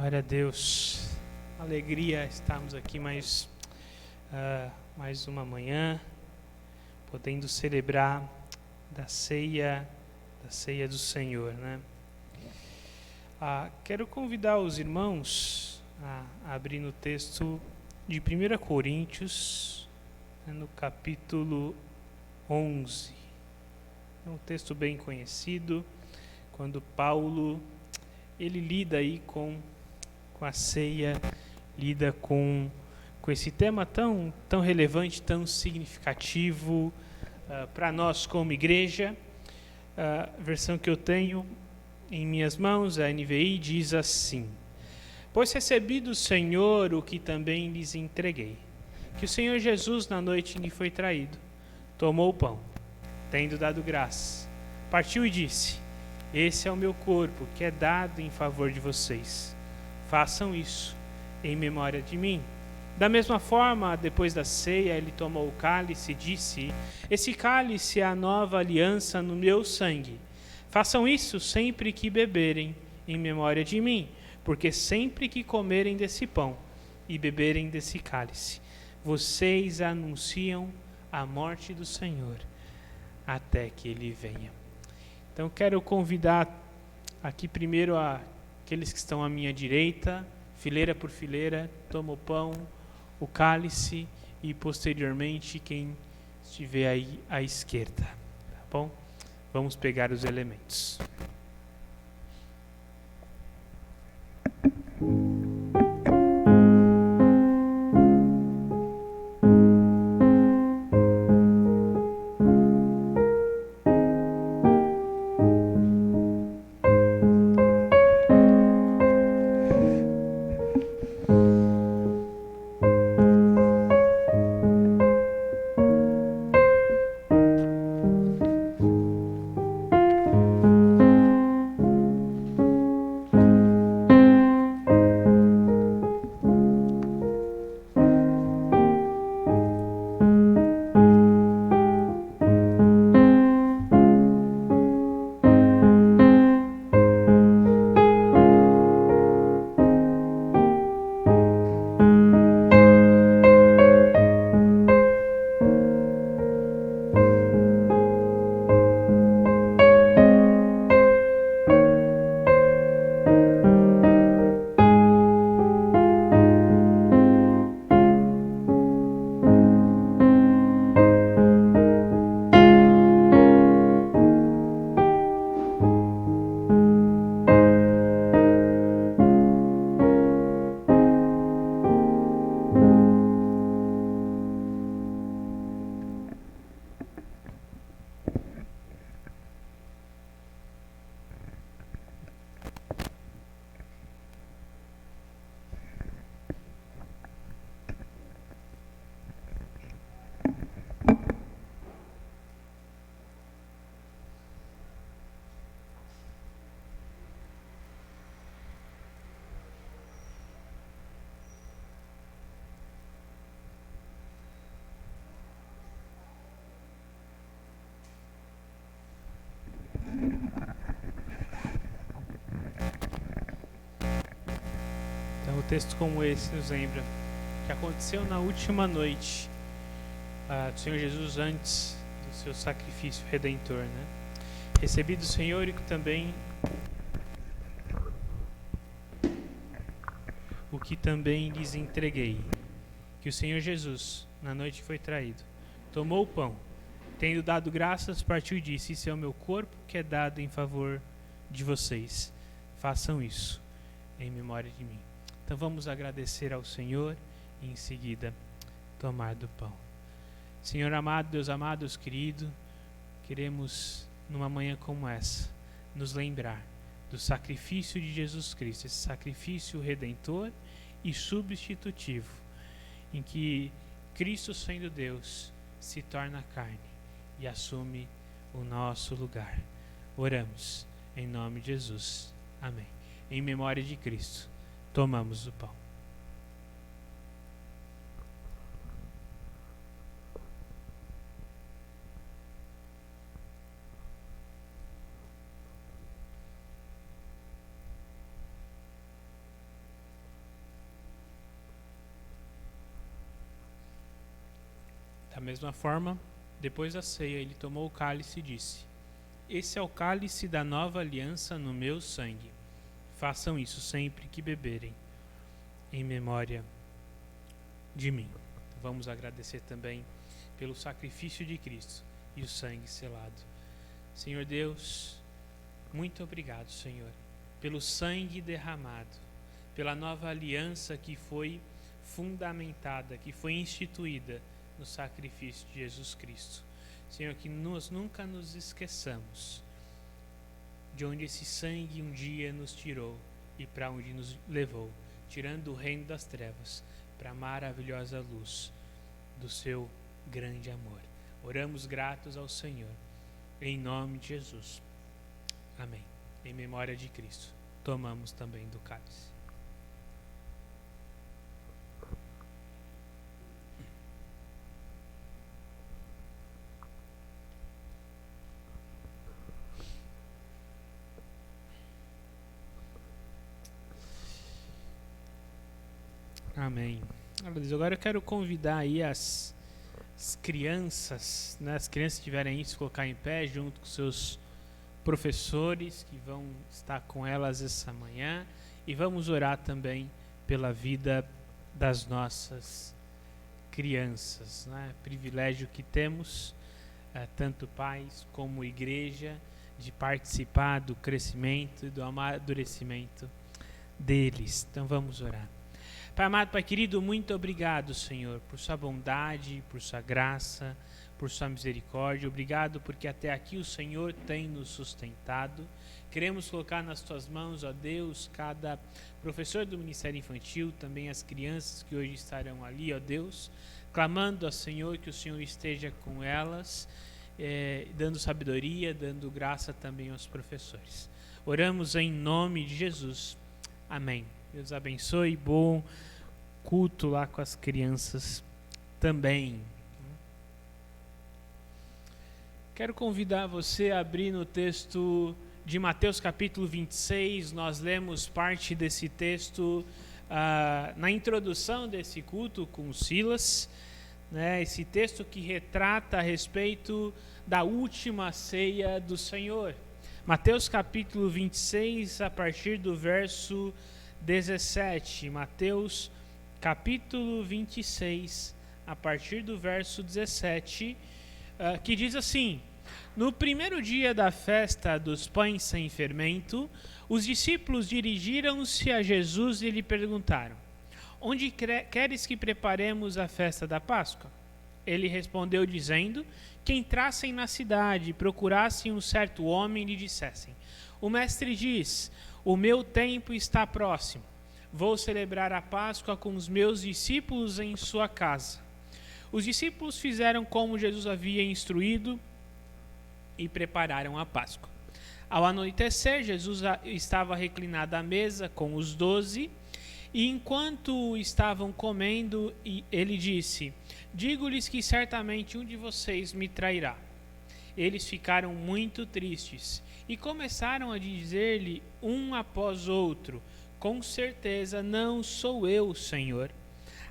Glória a Deus, alegria estarmos aqui mais uma manhã, podendo celebrar da ceia do Senhor, né? Quero convidar os irmãos a abrir no texto de 1 Coríntios, no capítulo 11. É um texto bem conhecido, quando Paulo ele lida aí com a ceia, lida com esse tema tão relevante, tão significativo para nós como igreja. A versão que eu tenho em minhas mãos, a NVI, diz assim: Pois recebi do Senhor o que também lhes entreguei, que o Senhor Jesus, na noite em que foi traído, tomou o pão, tendo dado graças, partiu e disse: Esse é o meu corpo, que é dado em favor de vocês. Façam isso em memória de mim. Da mesma forma, depois da ceia, ele tomou o cálice e disse: Esse cálice é a nova aliança no meu sangue. Façam isso sempre que beberem em memória de mim, porque sempre que comerem desse pão e beberem desse cálice, vocês anunciam a morte do Senhor até que ele venha. Então quero convidar aqui primeiro aqueles que estão à minha direita, fileira por fileira, toma o pão, o cálice, e posteriormente quem estiver aí à esquerda, tá bom? Vamos pegar os elementos. Então, um texto como esse nos lembra que aconteceu na última noite do Senhor Jesus antes do seu sacrifício redentor, né? Recebi do Senhor o que também lhes entreguei, que o Senhor Jesus, na noite que foi traído, tomou o pão, tendo dado graças, partiu e disse: Esse é o meu corpo que é dado em favor de vocês. Façam isso em memória de mim. Então vamos agradecer ao Senhor e em seguida tomar do pão. Senhor amado, Deus amado, Deus querido, queremos numa manhã como essa nos lembrar do sacrifício de Jesus Cristo, esse sacrifício redentor e substitutivo, em que Cristo, sendo Deus, se torna carne e assume o nosso lugar. Oramos em nome de Jesus. Amém. Em memória de Cristo, tomamos o pão. Da mesma forma, depois da ceia, ele tomou o cálice e disse: Esse é o cálice da nova aliança no meu sangue. Façam isso sempre que beberem, em memória de mim. Vamos agradecer também pelo sacrifício de Cristo e o sangue selado. Senhor Deus, muito obrigado, Senhor, pelo sangue derramado, pela nova aliança que foi fundamentada, que foi instituída no sacrifício de Jesus Cristo. Senhor, que nós nunca nos esqueçamos de onde esse sangue um dia nos tirou e para onde nos levou, tirando o reino das trevas para a maravilhosa luz do seu grande amor. Oramos gratos ao Senhor, em nome de Jesus. Amém. Em memória de Cristo, tomamos também do cálice. Amém. Agora eu quero convidar aí as crianças, né? As crianças que tiverem aí, se colocar em pé junto com seus professores que vão estar com elas essa manhã, e vamos orar também pela vida das nossas crianças, né? Privilégio que temos, tanto pais como igreja, de participar do crescimento e do amadurecimento deles. Então vamos orar. Pai amado, Pai querido, muito obrigado, Senhor, por sua bondade, por sua graça, por sua misericórdia. Obrigado porque até aqui o Senhor tem nos sustentado. Queremos colocar nas tuas mãos, ó Deus, cada professor do Ministério Infantil, também as crianças que hoje estarão ali, ó Deus, clamando ao Senhor que o Senhor esteja com elas, dando sabedoria, dando graça também aos professores. Oramos em nome de Jesus. Amém. Deus abençoe, bom culto lá com as crianças também. Quero convidar você a abrir no texto de Mateus capítulo 26. Nós lemos parte desse texto na introdução desse culto com Silas, né? Esse texto que retrata a respeito da última ceia do Senhor. Mateus capítulo 26, a partir do verso 17, Mateus capítulo 26, a partir do verso 17, que diz assim: No primeiro dia da festa dos pães sem fermento, os discípulos dirigiram-se a Jesus e lhe perguntaram: Onde queres que preparemos a festa da Páscoa? Ele respondeu dizendo que entrassem na cidade e procurassem um certo homem e lhe dissessem: O mestre diz: O meu tempo está próximo. Vou celebrar a Páscoa com os meus discípulos em sua casa. Os discípulos fizeram como Jesus havia instruído e prepararam a Páscoa. Ao anoitecer, Jesus estava reclinado à mesa com os 12, e enquanto estavam comendo, ele disse: Digo-lhes que certamente um de vocês me trairá. Eles ficaram muito tristes e começaram a dizer-lhe um após outro: Com certeza não sou eu, Senhor.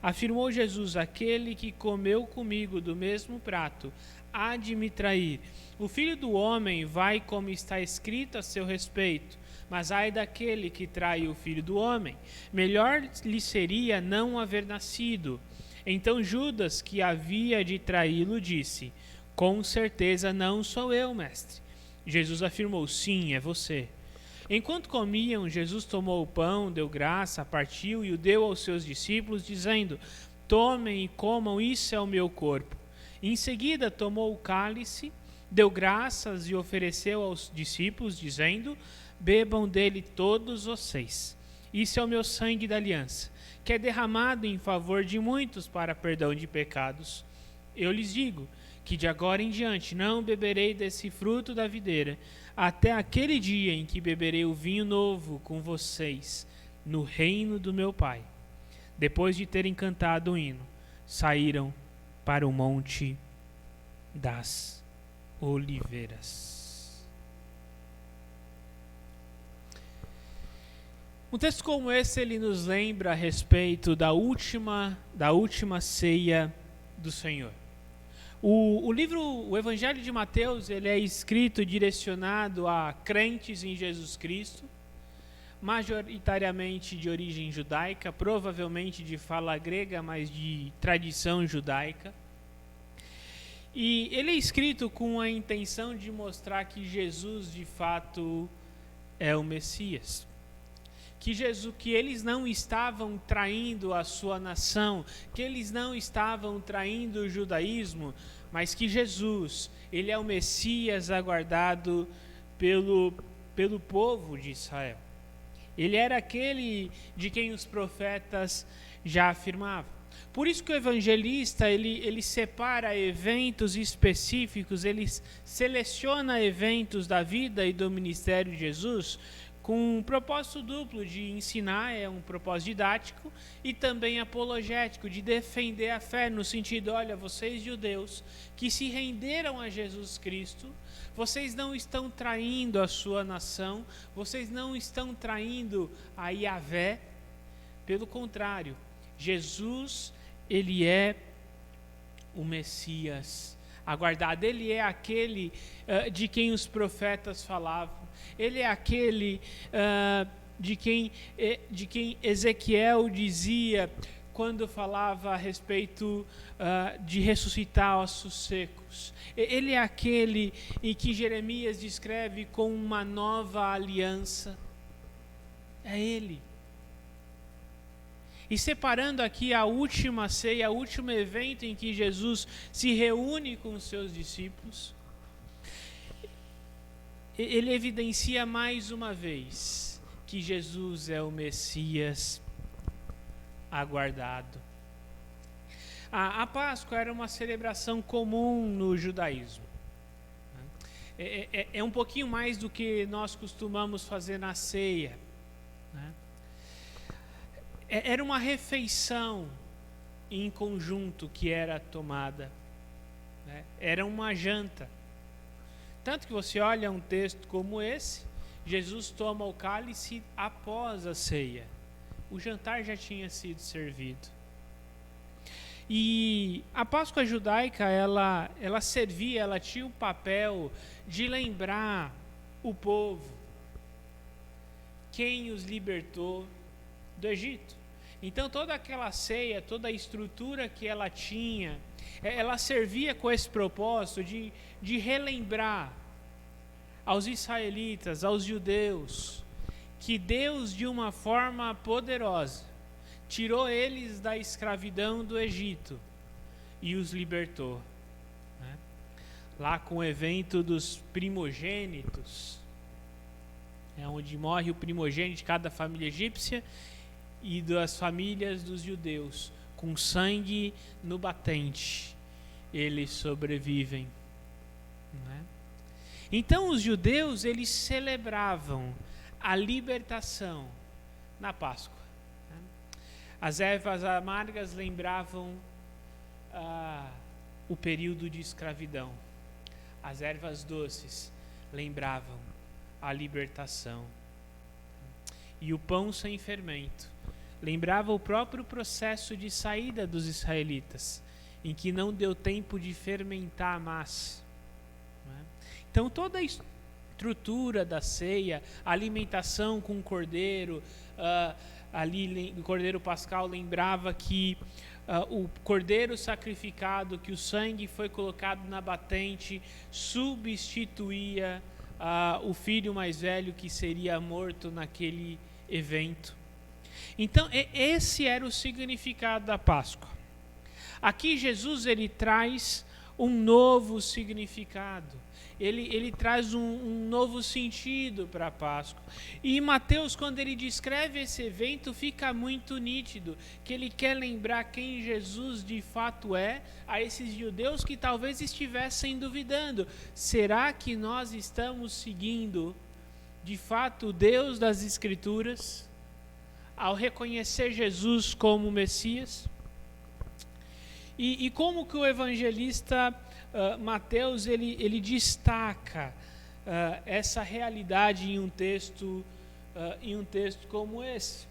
Afirmou Jesus: Aquele que comeu comigo do mesmo prato há de me trair. O Filho do Homem vai como está escrito a seu respeito, mas ai daquele que trai o Filho do Homem. Melhor lhe seria não haver nascido. Então Judas, que havia de traí-lo, disse: Com certeza não sou eu, mestre. Jesus afirmou: Sim, é você. Enquanto comiam, Jesus tomou o pão, deu graça, partiu e o deu aos seus discípulos, dizendo: Tomem e comam, isso é o meu corpo. Em seguida tomou o cálice, deu graças e ofereceu aos discípulos, dizendo: Bebam dele todos vocês. Isso é o meu sangue da aliança, que é derramado em favor de muitos para perdão de pecados. Eu lhes digo que de agora em diante não beberei desse fruto da videira, até aquele dia em que beberei o vinho novo com vocês no reino do meu Pai. Depois de terem cantado o hino, saíram para o Monte das Oliveiras. Um texto como esse, ele nos lembra a respeito da última ceia do Senhor. O Evangelho de Mateus, ele é escrito direcionado a crentes em Jesus Cristo, majoritariamente de origem judaica, provavelmente de fala grega, mas de tradição judaica. E ele é escrito com a intenção de mostrar que Jesus, de fato, é o Messias. Que eles não estavam traindo a sua nação, que eles não estavam traindo o judaísmo, mas que Jesus, ele é o Messias aguardado pelo povo de Israel. Ele era aquele de quem os profetas já afirmavam. Por isso que o evangelista, ele separa eventos específicos, ele seleciona eventos da vida e do ministério de Jesus com um propósito duplo de ensinar, é um propósito didático, e também apologético, de defender a fé, no sentido, olha, vocês judeus que se renderam a Jesus Cristo, vocês não estão traindo a sua nação, vocês não estão traindo a Yahvé, pelo contrário, Jesus, ele é o Messias aguardado, ele é aquele de quem os profetas falavam, ele é aquele de quem Ezequiel dizia quando falava a respeito de ressuscitar ossos secos. Ele é aquele em que Jeremias descreve com uma nova aliança. É ele. E separando aqui a última ceia, o último evento em que Jesus se reúne com os seus discípulos, ele evidencia mais uma vez que Jesus é o Messias aguardado. A Páscoa era uma celebração comum no judaísmo. É um pouquinho mais do que nós costumamos fazer na ceia, né? Era uma refeição em conjunto que era tomada, né? Era uma janta. Tanto que você olha um texto como esse, Jesus toma o cálice após a ceia. O jantar já tinha sido servido. E a Páscoa judaica, ela servia, ela tinha o papel de lembrar o povo quem os libertou do Egito. Então toda aquela ceia, toda a estrutura que ela tinha, ela servia com esse propósito de relembrar aos israelitas, aos judeus, que Deus, de uma forma poderosa, tirou eles da escravidão do Egito e os libertou, né? Lá com o evento dos primogênitos, onde morre o primogênito de cada família egípcia e das famílias dos judeus, com sangue no batente, eles sobrevivem, né? Então os judeus, eles celebravam a libertação na Páscoa, né? As ervas amargas lembravam o período de escravidão. As ervas doces lembravam a libertação. E o pão sem fermento lembrava o próprio processo de saída dos israelitas, em que não deu tempo de fermentar a massa, né? Então toda a estrutura da ceia, a alimentação com o cordeiro, o cordeiro pascal lembrava que o cordeiro sacrificado, que o sangue foi colocado na batente, substituía o filho mais velho que seria morto naquele evento. Então esse era o significado da Páscoa. Aqui Jesus, ele traz um novo significado. Ele traz um novo sentido para a Páscoa. E Mateus, quando ele descreve esse evento, fica muito nítido que ele quer lembrar quem Jesus de fato é a esses judeus que talvez estivessem duvidando. Será que nós estamos seguindo de fato o Deus das Escrituras ao reconhecer Jesus como Messias? E como que o evangelista Mateus ele destaca essa realidade em um texto como esse?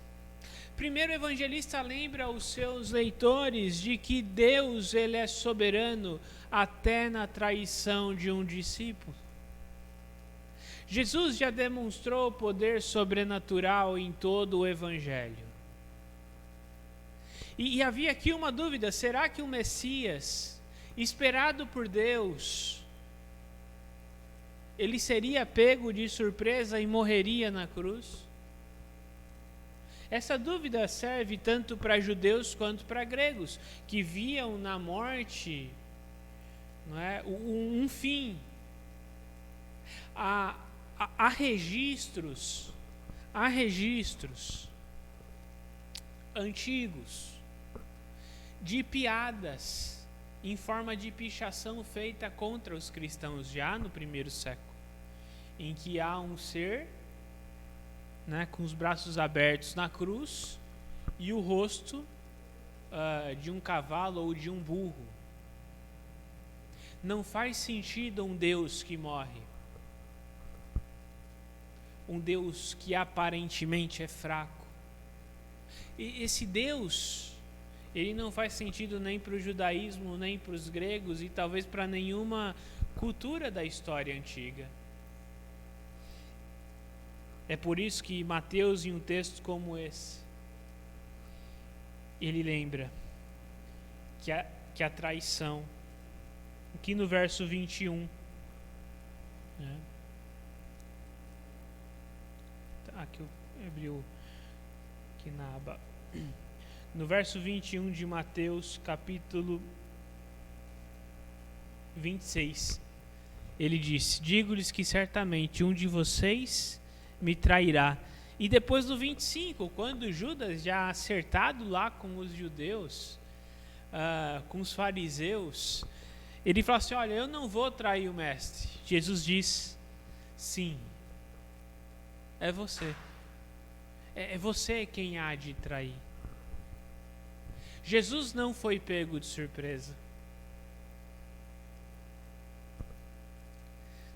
Primeiro, o evangelista lembra os seus leitores de que Deus, ele é soberano até na traição de um discípulo. Jesus já demonstrou poder sobrenatural em todo o evangelho. E havia aqui uma dúvida: será que o Messias, esperado por Deus, ele seria pego de surpresa e morreria na cruz? Essa dúvida serve tanto para judeus quanto para gregos, que viam na morte, não é, um fim. Há registros antigos de piadas em forma de pichação feita contra os cristãos já no primeiro século, em que há um ser, né, com os braços abertos na cruz e o rosto de um cavalo ou de um burro. Não faz sentido um Deus que morre, um Deus que aparentemente é fraco. E esse Deus, ele não faz sentido nem para o judaísmo, nem para os gregos e talvez para nenhuma cultura da história antiga. É por isso que Mateus, em um texto como esse, ele lembra que a traição, aqui no verso 21, né? Aqui eu abri aqui na aba. No verso 21 de Mateus, capítulo 26, ele disse: digo-lhes que certamente um de vocês me trairá. E depois do 25, quando Judas, já acertado lá com os judeus, com os fariseus, ele fala assim: olha, eu não vou trair o mestre. Jesus diz: sim, é você. É você quem há de trair. Jesus não foi pego de surpresa.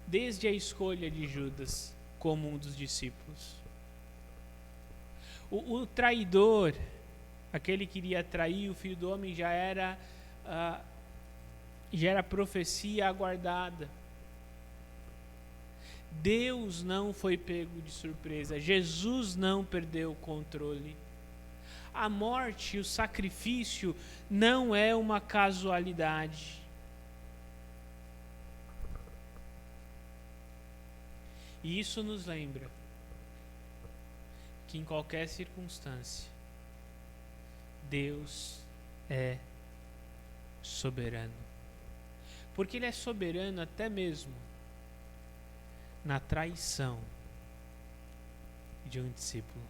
Desde a escolha de Judas como um dos discípulos. O traidor, aquele que iria trair o Filho do Homem, já era profecia aguardada. Deus não foi pego de surpresa. Jesus não perdeu o controle. A morte, o sacrifício, não é uma casualidade. E isso nos lembra que em qualquer circunstância, Deus é soberano. Porque Ele é soberano até mesmo na traição de um discípulo.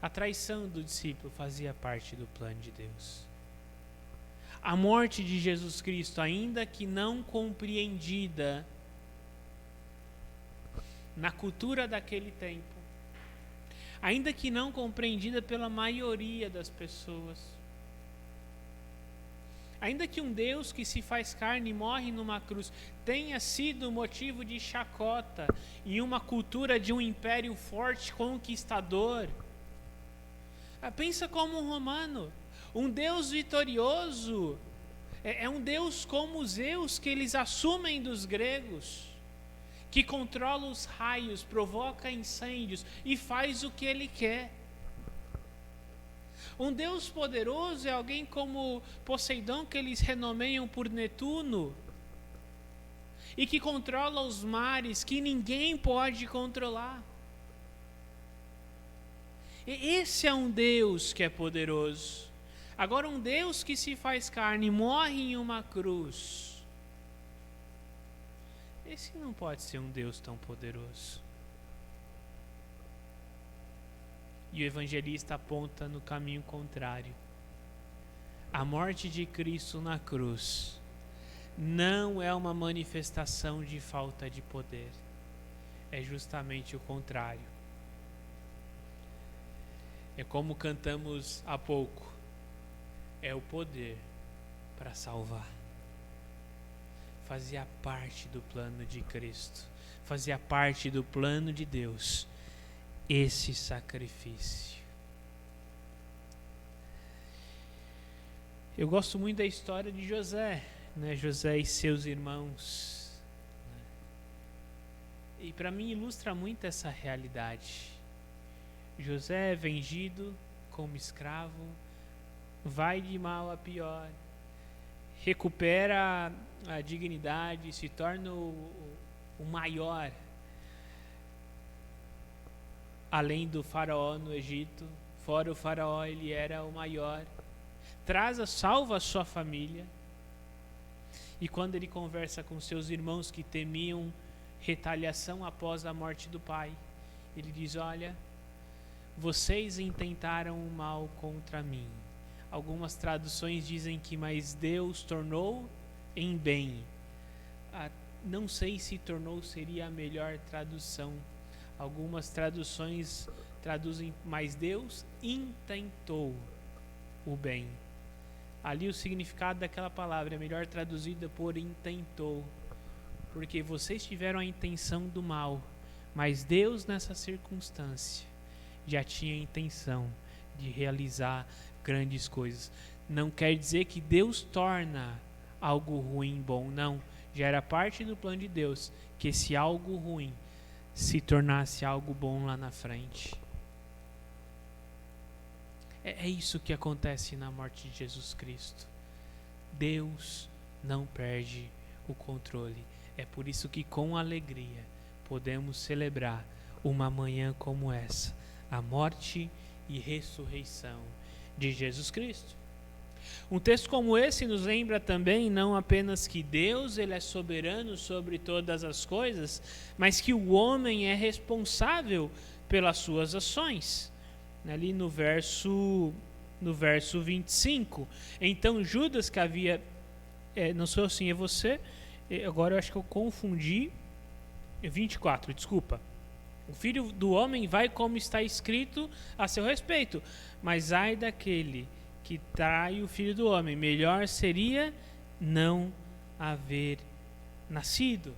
A traição do discípulo fazia parte do plano de Deus. A morte de Jesus Cristo, ainda que não compreendida na cultura daquele tempo, ainda que não compreendida pela maioria das pessoas, ainda que um Deus que se faz carne e morre numa cruz tenha sido motivo de chacota em uma cultura de um império forte, conquistador. Pensa como um romano. Um Deus vitorioso é um Deus como Zeus, que eles assumem dos gregos, que controla os raios, provoca incêndios e faz o que ele quer. Um Deus poderoso é alguém como Poseidon, que eles renomeiam por Netuno, e que controla os mares que ninguém pode controlar. E esse é um Deus que é poderoso. Agora, um Deus que se faz carne e morre em uma cruz, esse não pode ser um Deus tão poderoso. E o evangelista aponta no caminho contrário. A morte de Cristo na cruz não é uma manifestação de falta de poder. É justamente o contrário. É como cantamos há pouco. É o poder para salvar. Fazia parte do plano de Cristo. Fazia parte do plano de Deus. esse sacrifício. Eu gosto muito da história de José, né? José e seus irmãos. E para mim ilustra muito essa realidade. José é vendido como escravo, vai de mal a pior, recupera a dignidade, se torna o maior, além do faraó no Egito. Fora o faraó, ele era o maior. Salva a sua família. E quando ele conversa com seus irmãos que temiam retaliação após a morte do pai, ele diz: olha, vocês intentaram o mal contra mim. Algumas traduções dizem que mas Deus tornou em bem. Não sei se tornou seria a melhor tradução. Algumas traduções traduzem mas Deus intentou o bem. Ali o significado daquela palavra é melhor traduzida por intentou, porque vocês tiveram a intenção do mal, mas Deus nessa circunstância já tinha a intenção de realizar grandes coisas. Não quer dizer que Deus torna algo ruim bom, não. Já era parte do plano de Deus que esse algo ruim se tornasse algo bom lá na frente. É isso que acontece na morte de Jesus Cristo. Deus não perde o controle. É por isso que com alegria podemos celebrar uma manhã como essa, a morte e ressurreição de Jesus Cristo. Um texto como esse nos lembra também não apenas que Deus ele é soberano sobre todas as coisas, mas que o homem é responsável pelas suas ações. Ali no verso 25. Então Judas, que havia... não sou assim, é você. Agora eu acho que eu confundi. 24, desculpa. O filho do homem vai como está escrito a seu respeito. Mas ai daquele que trai o filho do homem. Melhor seria não haver nascido.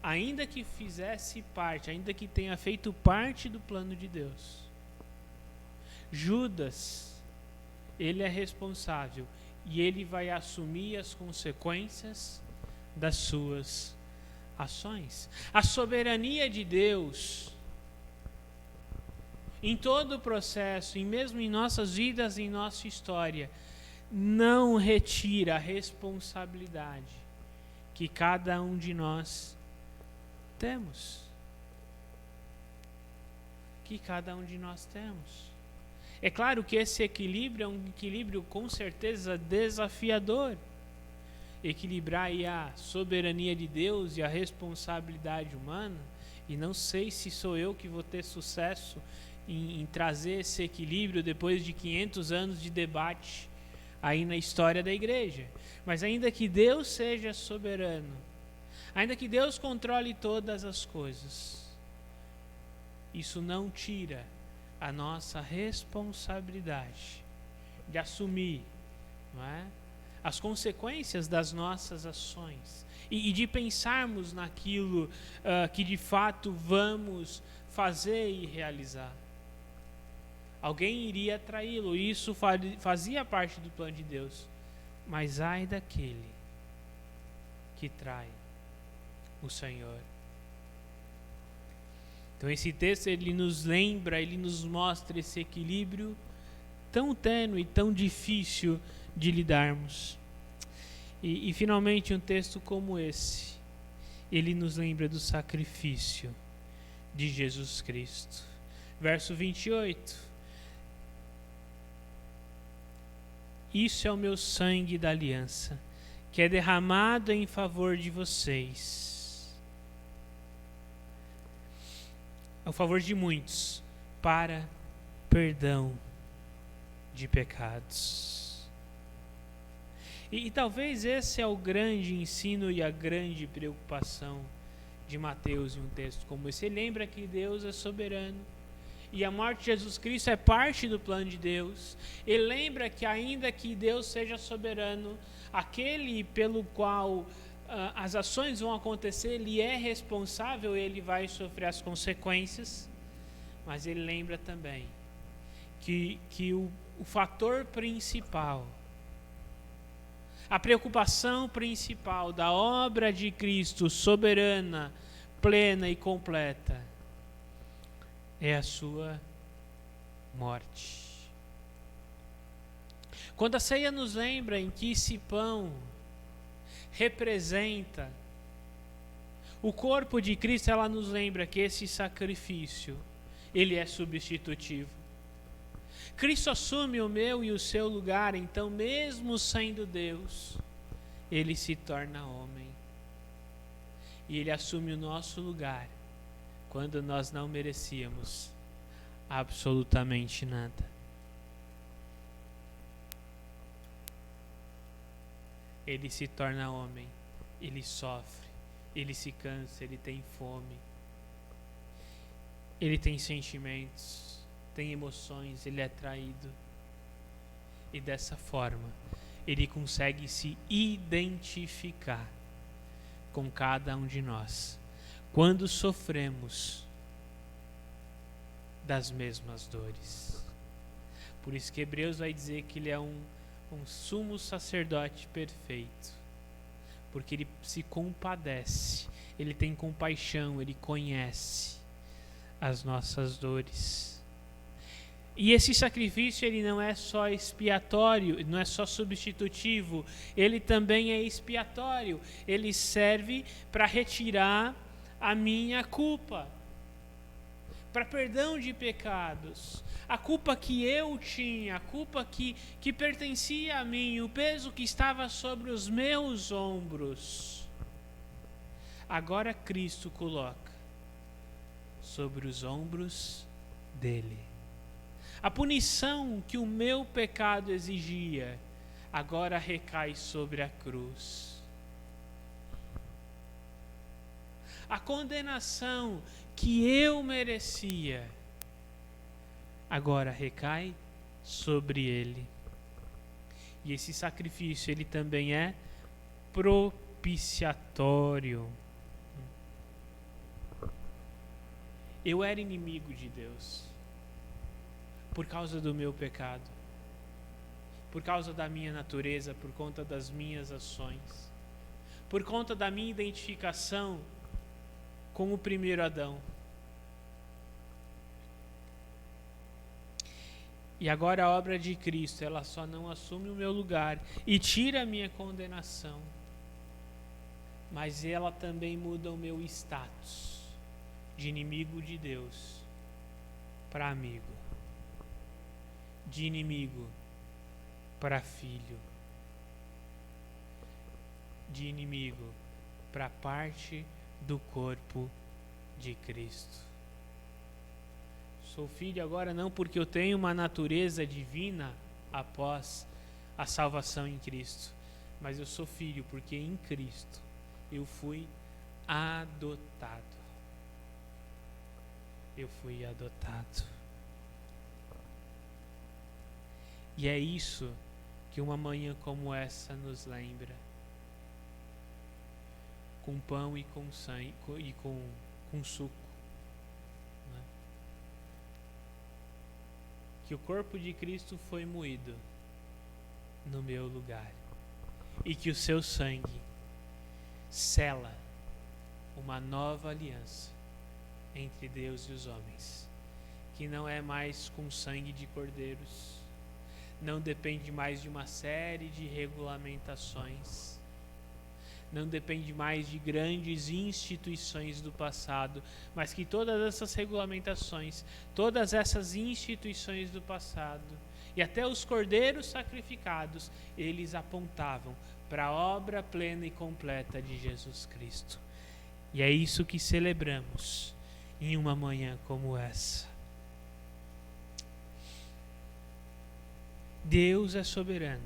Ainda que fizesse parte, ainda que tenha feito parte do plano de Deus, Judas, ele é responsável e ele vai assumir as consequências das suas ações. A soberania de Deus, em todo o processo, e mesmo em nossas vidas, em nossa história, não retira a responsabilidade que cada um de nós temos. Que cada um de nós temos. É claro que esse equilíbrio é um equilíbrio com certeza desafiador. Equilibrar aí a soberania de Deus e a responsabilidade humana. E não sei se sou eu que vou ter sucesso em trazer esse equilíbrio depois de 500 anos de debate aí na história da igreja. Mas ainda que Deus seja soberano, ainda que Deus controle todas as coisas, isso não tira a nossa responsabilidade de assumir, não é, as consequências das nossas ações e de pensarmos naquilo que de fato vamos fazer e realizar. Alguém iria traí-lo, isso fazia parte do plano de Deus, mas ai daquele que trai o Senhor. Então esse texto ele nos lembra, ele nos mostra esse equilíbrio tão tênue, tão difícil de lidarmos. E finalmente um texto como esse, ele nos lembra do sacrifício de Jesus Cristo. Verso 28. Isso é o meu sangue da aliança, que é derramado em favor de vocês. A favor de muitos, para perdão de pecados. E talvez esse é o grande ensino e a grande preocupação de Mateus em um texto como esse. Ele lembra que Deus é soberano e a morte de Jesus Cristo é parte do plano de Deus. Ele lembra que ainda que Deus seja soberano, aquele pelo qual as ações vão acontecer, ele é responsável, ele vai sofrer as consequências, mas ele lembra também que o fator principal, a preocupação principal da obra de Cristo, soberana, plena e completa, é a sua morte. Quando a ceia nos lembra em que esse pão representa o corpo de Cristo, ela nos lembra que esse sacrifício, ele é substitutivo. Cristo assume o meu e o seu lugar, então mesmo sendo Deus, ele se torna homem. E ele assume o nosso lugar quando nós não merecíamos absolutamente nada. Ele se torna homem, ele sofre, ele se cansa, ele tem fome, ele tem sentimentos, tem emoções, ele é traído. E dessa forma, ele consegue se identificar com cada um de nós quando sofremos das mesmas dores. Por isso que Hebreus vai dizer que ele é um sumo sacerdote perfeito, porque ele se compadece, ele tem compaixão, ele conhece as nossas dores. E esse sacrifício, ele não é só expiatório, não é só substitutivo, ele também é expiatório. Ele serve para retirar a minha culpa, para perdão de pecados. A culpa que eu tinha, a culpa que pertencia a mim, o peso que estava sobre os meus ombros, agora Cristo coloca sobre os ombros dele. A punição que o meu pecado exigia, agora recai sobre a cruz. A condenação que eu merecia, agora recai sobre ele. E esse sacrifício, ele também é propiciatório. Eu era inimigo de Deus por causa do meu pecado, por causa da minha natureza, por conta das minhas ações, por conta da minha identificação com o primeiro Adão. E agora a obra de Cristo, ela só não assume o meu lugar e tira a minha condenação, mas ela também muda o meu status de inimigo de Deus para amigo, de inimigo para filho, de inimigo para parte do corpo de Cristo. Sou filho agora não porque eu tenho uma natureza divina após a salvação em Cristo, mas eu sou filho porque em Cristo eu fui adotado. Eu fui adotado. E é isso que uma manhã como essa nos lembra. Com pão e com sangue e com suco. Né? Que o corpo de Cristo foi moído no meu lugar. E que o seu sangue sela uma nova aliança entre Deus e os homens. Que não é mais com sangue de cordeiros. Não depende mais de uma série de regulamentações. Não depende mais de grandes instituições do passado, mas que todas essas regulamentações, todas essas instituições do passado, e até os cordeiros sacrificados, eles apontavam para a obra plena e completa de Jesus Cristo. E é isso que celebramos em uma manhã como essa. Deus é soberano,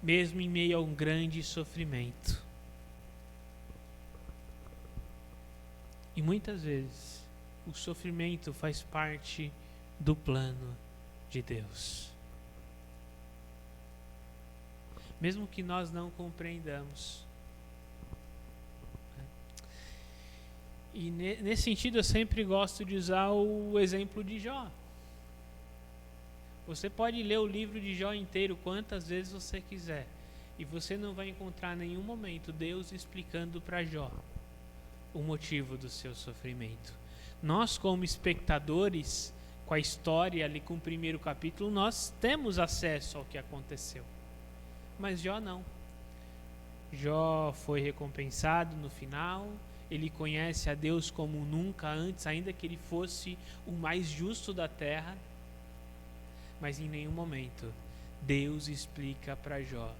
mesmo em meio a um grande sofrimento. E muitas vezes o sofrimento faz parte do plano de Deus. Mesmo que nós não compreendamos, E nesse sentido eu sempre gosto de usar o exemplo de Jó. Você pode ler o livro de Jó inteiro quantas vezes você quiser, e você não vai encontrar em nenhum momento Deus explicando para Jó o motivo do seu sofrimento. Nós, como espectadores, com a história ali, com o primeiro capítulo, nós temos acesso ao que aconteceu. Mas Jó não. Jó foi recompensado no final, ele conhece a Deus como nunca antes, ainda que ele fosse o mais justo da terra, mas em nenhum momento Deus explica para Jó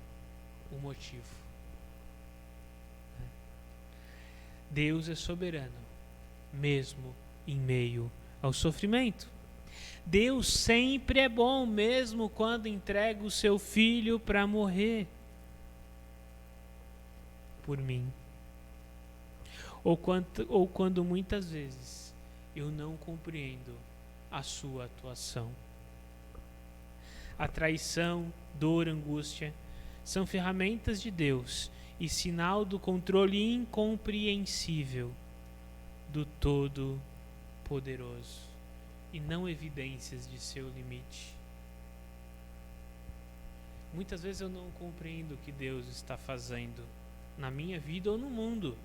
o motivo. Deus é soberano, mesmo em meio ao sofrimento. Deus sempre é bom, mesmo quando entrega o seu filho para morrer por mim. Ou quando muitas vezes eu não compreendo a sua atuação. A traição, dor, angústia são ferramentas de Deus e sinal do controle incompreensível do Todo-Poderoso, e não evidências de seu limite. Muitas vezes eu não compreendo o que Deus está fazendo na minha vida ou no mundo,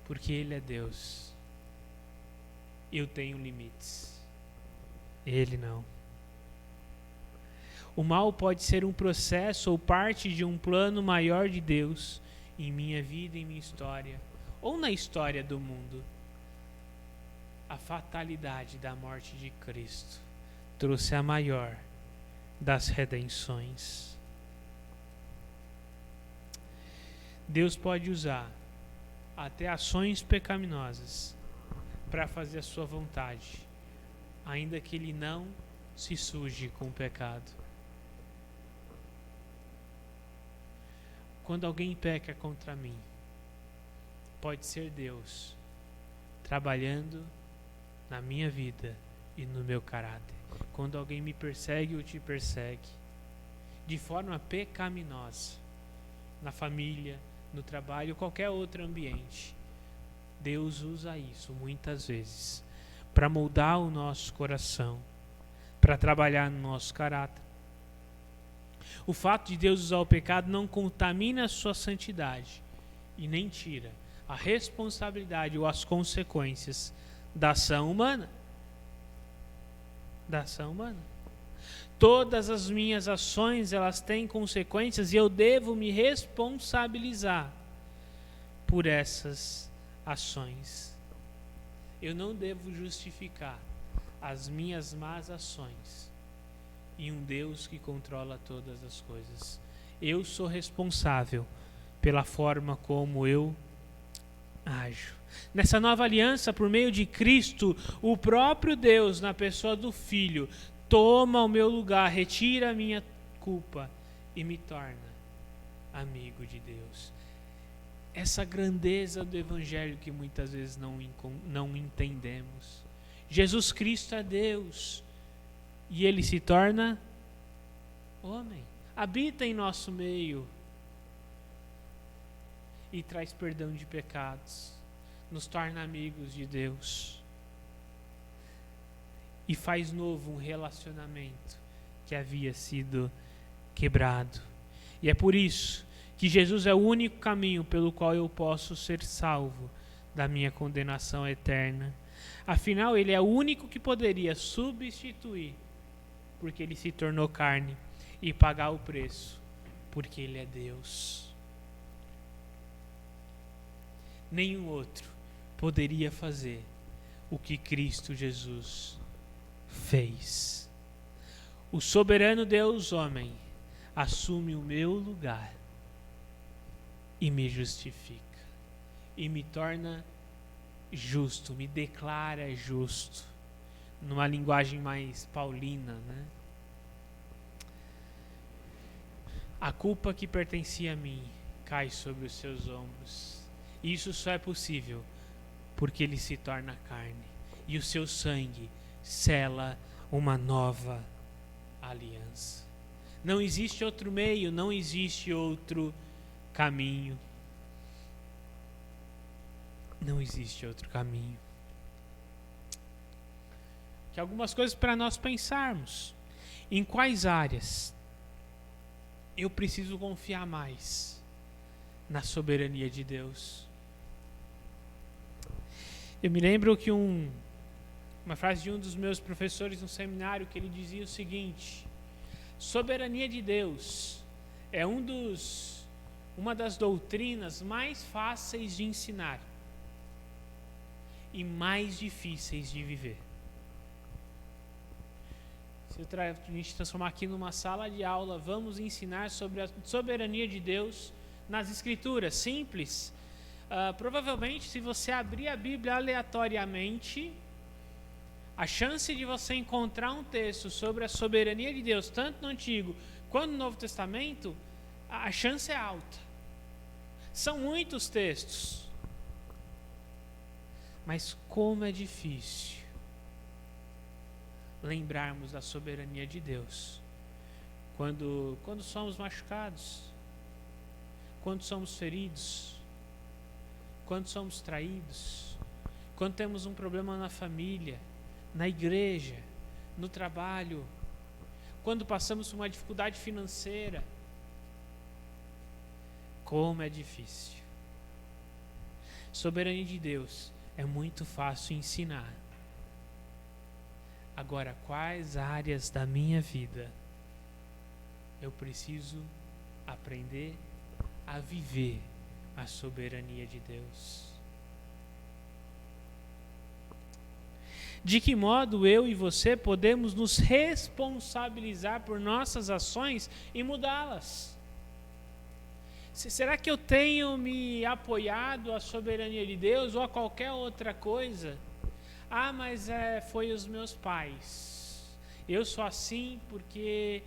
porque Ele é Deus. Eu tenho limites, Ele não. O mal pode ser um processo ou parte de um plano maior de Deus em minha vida, em minha história, ou na história do mundo. A fatalidade da morte de Cristo trouxe a maior das redenções. Deus pode usar até ações pecaminosas para fazer a sua vontade, ainda que Ele não se suje com o pecado. Quando alguém peca contra mim, pode ser Deus trabalhando na minha vida e no meu caráter. Quando alguém me persegue ou te persegue de forma pecaminosa, na família, no trabalho, qualquer outro ambiente, Deus usa isso muitas vezes para moldar o nosso coração, para trabalhar no nosso caráter. O fato de Deus usar o pecado não contamina a sua santidade e nem tira a responsabilidade ou as consequências da ação humana. Todas as minhas ações, elas têm consequências e eu devo me responsabilizar por essas ações. Eu não devo justificar as minhas más ações em um Deus que controla todas as coisas. Eu sou responsável pela forma como eu ajo. Nessa nova aliança, por meio de Cristo, o próprio Deus, na pessoa do Filho, toma o meu lugar, retira a minha culpa e me torna amigo de Deus. Essa grandeza do Evangelho que muitas vezes não entendemos. Jesus Cristo é Deus e Ele se torna homem, habita em nosso meio e traz perdão de pecados, nos torna amigos de Deus e faz novo um relacionamento que havia sido quebrado. E é por isso que Jesus é o único caminho pelo qual eu posso ser salvo da minha condenação eterna. Afinal, Ele é o único que poderia substituir, porque Ele se tornou carne, e pagar o preço, porque Ele é Deus. Nenhum outro poderia fazer o que Cristo Jesus fez. O soberano Deus homem assume o meu lugar e me justifica e me torna justo, me declara justo, numa linguagem mais paulina, né? A culpa que pertencia a mim cai sobre os seus ombros. Isso só é possível porque Ele se torna carne e o seu sangue sela uma nova aliança. Não existe outro meio, não existe outro caminho. Não existe outro caminho. Que algumas coisas para nós pensarmos. Em quais áreas eu preciso confiar mais na soberania de Deus? Eu me lembro que uma frase de um dos meus professores no seminário, que ele dizia o seguinte: soberania de Deus é uma das doutrinas mais fáceis de ensinar e mais difíceis de viver. Se a gente transformar aqui numa sala de aula, vamos ensinar sobre a soberania de Deus nas Escrituras, simples. Provavelmente, se você abrir a Bíblia aleatoriamente, a chance de você encontrar um texto sobre a soberania de Deus, tanto no Antigo quanto no Novo Testamento, a chance é alta. São muitos textos. Mas como é difícil lembrarmos da soberania de Deus quando somos machucados, quando somos feridos, quando somos traídos, quando temos um problema na família, na igreja, no trabalho, quando passamos por uma dificuldade financeira. Como é difícil. Soberania de Deus é muito fácil ensinar. Agora, quais áreas da minha vida eu preciso aprender a viver a soberania de Deus? De que modo eu e você podemos nos responsabilizar por nossas ações e mudá-las? Será que eu tenho me apoiado à soberania de Deus ou a qualquer outra coisa? Mas foi os meus pais. Eu sou assim porque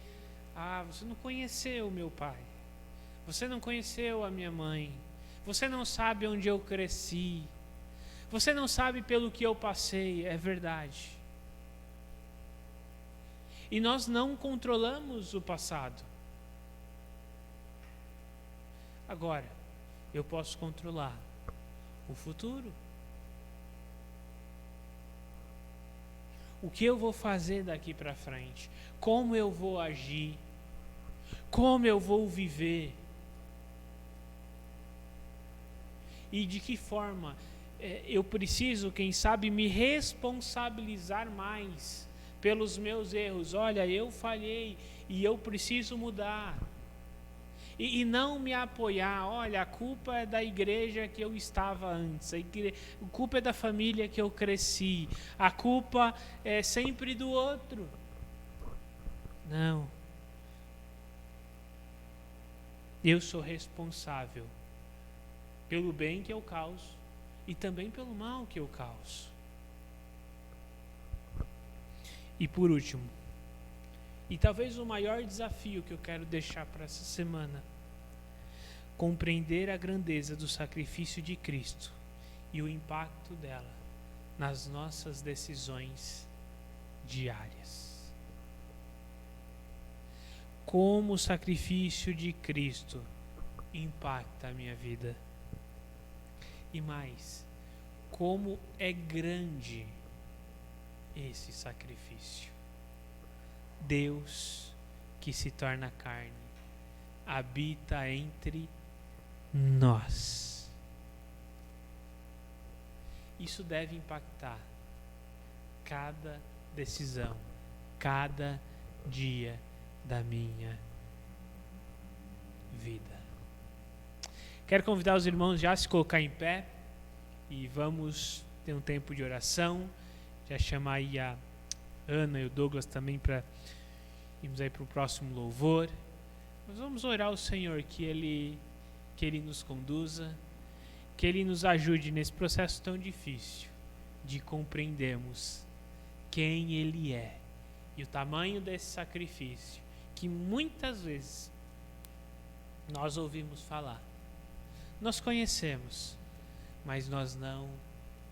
você não conheceu o meu pai. Você não conheceu a minha mãe. Você não sabe onde eu cresci. Você não sabe pelo que eu passei. É verdade. E nós não controlamos o passado. Agora, eu posso controlar o futuro. O que eu vou fazer daqui para frente? Como eu vou agir? Como eu vou viver? E de que forma eu preciso, quem sabe, me responsabilizar mais pelos meus erros? Olha, eu falhei e eu preciso mudar. E não me apoiar, olha, a culpa é da igreja que eu estava antes, a culpa é da família que eu cresci, a culpa é sempre do outro. Não. Eu sou responsável pelo bem que eu causo e também pelo mal que eu causo. E por último, e talvez o maior desafio que eu quero deixar para essa semana: compreender a grandeza do sacrifício de Cristo e o impacto dela nas nossas decisões diárias. Como o sacrifício de Cristo impacta a minha vida. E mais, como é grande esse sacrifício. Deus que se torna carne, habita entre nós. Isso deve impactar cada decisão, cada dia da minha vida. Quero convidar os irmãos já a se colocar em pé e vamos ter um tempo de oração. Já chamar aí a Ana e o Douglas também para irmos aí para o próximo louvor. Nós vamos orar ao Senhor que Ele nos conduza, que Ele nos ajude nesse processo tão difícil de compreendermos quem Ele é e o tamanho desse sacrifício que muitas vezes nós ouvimos falar, nós conhecemos, mas nós não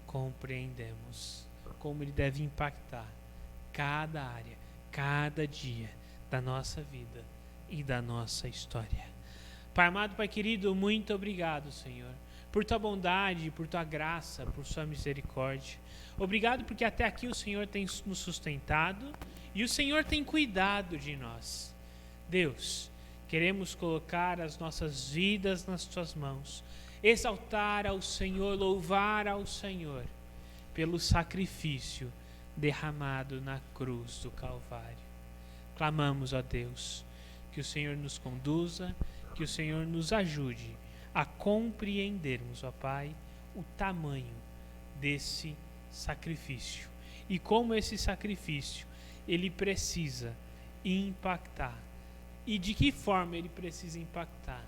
compreendemos como ele deve impactar cada área, cada dia da nossa vida e da nossa história. Pai amado, Pai querido, muito obrigado, Senhor, por tua bondade, por tua graça, por sua misericórdia. Obrigado porque até aqui o Senhor tem nos sustentado e o Senhor tem cuidado de nós. Deus, queremos colocar as nossas vidas nas tuas mãos, exaltar ao Senhor, louvar ao Senhor pelo sacrifício derramado na cruz do Calvário. Clamamos a Deus que o Senhor nos conduza, que o Senhor nos ajude a compreendermos, ó Pai, o tamanho desse sacrifício e como esse sacrifício ele precisa impactar e de que forma ele precisa impactar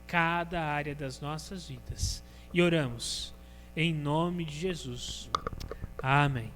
cada área das nossas vidas. E oramos em nome de Jesus. Amém.